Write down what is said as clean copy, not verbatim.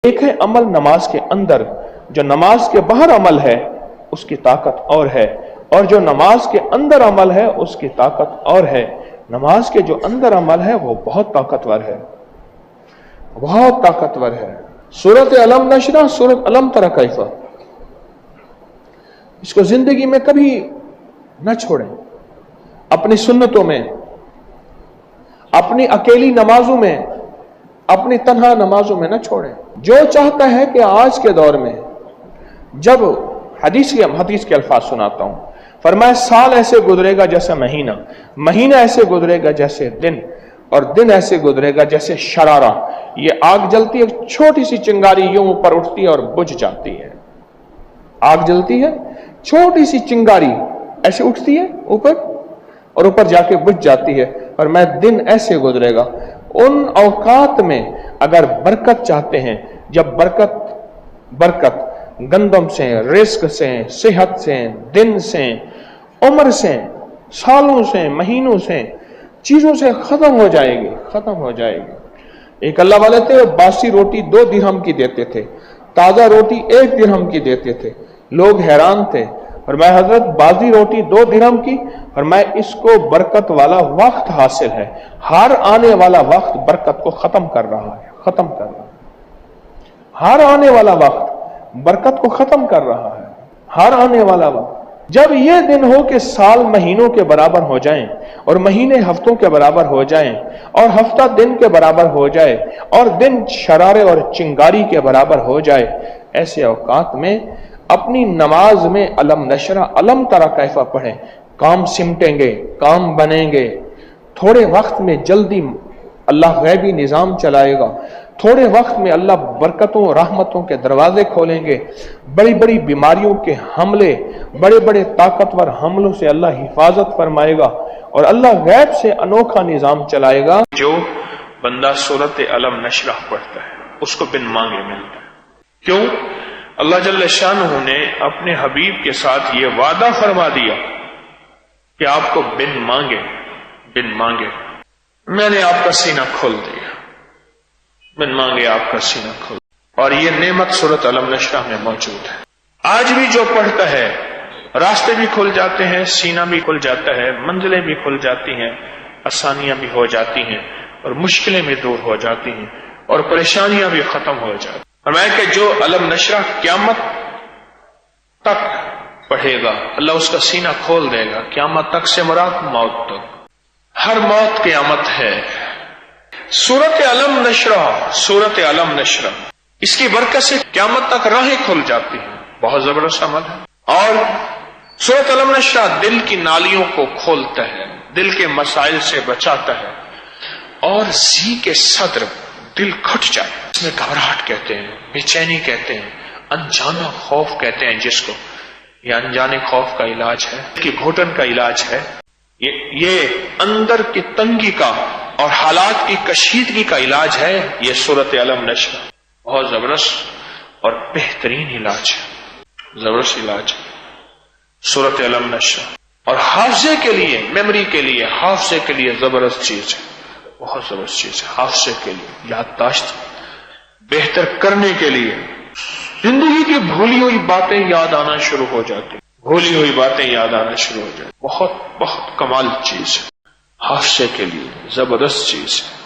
ایک ہے عمل نماز کے اندر، جو نماز کے باہر عمل ہے اس کی طاقت اور ہے، اور جو نماز کے اندر عمل ہے اس کی طاقت اور ہے۔ نماز کے جو اندر عمل ہے وہ بہت طاقتور ہے، بہت طاقتور ہے۔ سورۃ علم نشرہ، سورۃ علم تری کیف، اس کو زندگی میں کبھی نہ چھوڑیں، اپنی سنتوں میں، اپنی اکیلی نمازوں میں، اپنی تنہا نمازوں میں نہ چھوڑیں۔ جو چاہتا ہے کہ آج کے دور میں، جب حدیث کے الفاظ سناتا ہوں، فرمایا سال ایسے گزرے گا جیسے مہینہ، مہینہ ایسے گزرے گا جیسے دن، اور دن ایسے گزرے گا جیسے شرارہ۔ یہ آگ جلتی ہے، چھوٹی سی چنگاری یوں اوپر اٹھتی ہے اور بجھ جاتی ہے۔ آگ جلتی ہے، چھوٹی سی چنگاری ایسے اٹھتی ہے اوپر اور اوپر جا کے بجھ جاتی ہے، اور میں دن ایسے گزرے گا۔ ان اوقات میں اگر برکت چاہتے ہیں، جب برکت گندم سے، رزق سے، صحت سے، دن سے، عمر سے، سالوں سے، مہینوں سے، چیزوں سے ختم ہو جائے گی، ختم ہو جائے گی۔ ایک اللہ والے تھے، باسی روٹی 2 درہم کی دیتے تھے، تازہ روٹی 1 درہم کی دیتے تھے۔ لوگ حیران تھے، فرمایا حضرت باسی روٹی 2 درہم کی؟ فرمایا اس کو برکت والا وقت حاصل ہے، ہر آنے والا وقت برکت کو ختم کر رہا ہے، ختم کر رہا ہے۔ ہر آنے والا وقت برکت کو ختم کر رہا ہے، ہر آنے والا وقت۔ جب یہ دن ہو کہ سال مہینوں کے برابر ہو جائیں، اور مہینے ہفتوں کے برابر ہو جائیں، اور ہفتہ دن کے برابر ہو جائے، اور دن شرارے اور چنگاری کے برابر ہو جائے، ایسے اوقات میں اپنی نماز میں علم نشرہ، علم تری کیف پڑھیں۔ کام سمٹیں گے، کام بنیں گے، تھوڑے وقت میں جلدی اللہ غیبی نظام چلائے گا، تھوڑے وقت میں اللہ برکتوں رحمتوں کے دروازے کھولیں گے، بڑی بڑی بیماریوں کے حملے، بڑے بڑے طاقتور حملوں سے اللہ حفاظت فرمائے گا، اور اللہ غیب سے انوکھا نظام چلائے گا۔ جو بندہ سورۃ علم نشرہ پڑھتا ہے اس کو بن مانگے ملتا ہے۔ کیوں؟ اللہ جل شانہ نے اپنے حبیب کے ساتھ یہ وعدہ فرما دیا کہ آپ کو بن مانگے میں نے آپ کا سینہ کھول دیا، بن مانگے آپ کا سینہ کھول دیا۔ اور یہ نعمت سورۃ علم نشرہ میں موجود ہے۔ آج بھی جو پڑھتا ہے راستے بھی کھل جاتے ہیں، سینہ بھی کھل جاتا ہے، منزلیں بھی کھل جاتی ہیں، آسانیاں بھی ہو جاتی ہیں، اور مشکلیں بھی دور ہو جاتی ہیں، اور پریشانیاں بھی ختم ہو جاتی ہیں۔ فرمایا کہ جو علم نشرہ قیامت تک پڑھے گا اللہ اس کا سینہ کھول دے گا۔ قیامت تک سے مراد موت تک، ہر موت قیامت ہے۔ سورۃ علم نشرہ، سورۃ علم نشرہ، اس کی برکت سے قیامت تک راہیں کھل جاتی ہیں، بہت زبردست عمل ہے۔ اور سورۃ علم نشرہ دل کی نالیوں کو کھولتا ہے، دل کے مسائل سے بچاتا ہے، اور ضیق صدر، دل کھٹ جائے، اس میں گھبراہٹ کہتے ہیں، بے چینی کہتے ہیں، انجانا خوف کہتے ہیں جس کو، یہ انجانے خوف کا علاج ہے، کہ گھٹن کا علاج ہے، یہ اندر کی تنگی کا اور حالات کی کشیدگی کا علاج ہے۔ یہ سورۃ علم نشرہ بہت زبردست اور بہترین علاج ہے، زبردست علاج ہے سورۃ علم نشرہ۔ اور حافظے کے لیے، میموری کے لیے، حافظے کے لیے زبردست چیز ہے، بہت زبردست چیز ہے حافظے کے لیے، یادداشت بہتر کرنے کے لیے۔ زندگی کی بھولی ہوئی باتیں یاد آنا شروع ہو جاتی، بھولی ہوئی باتیں یاد آنا شروع ہو جاتی، بہت بہت کمال چیز ہے، حافظے کے لیے زبردست چیز ہے۔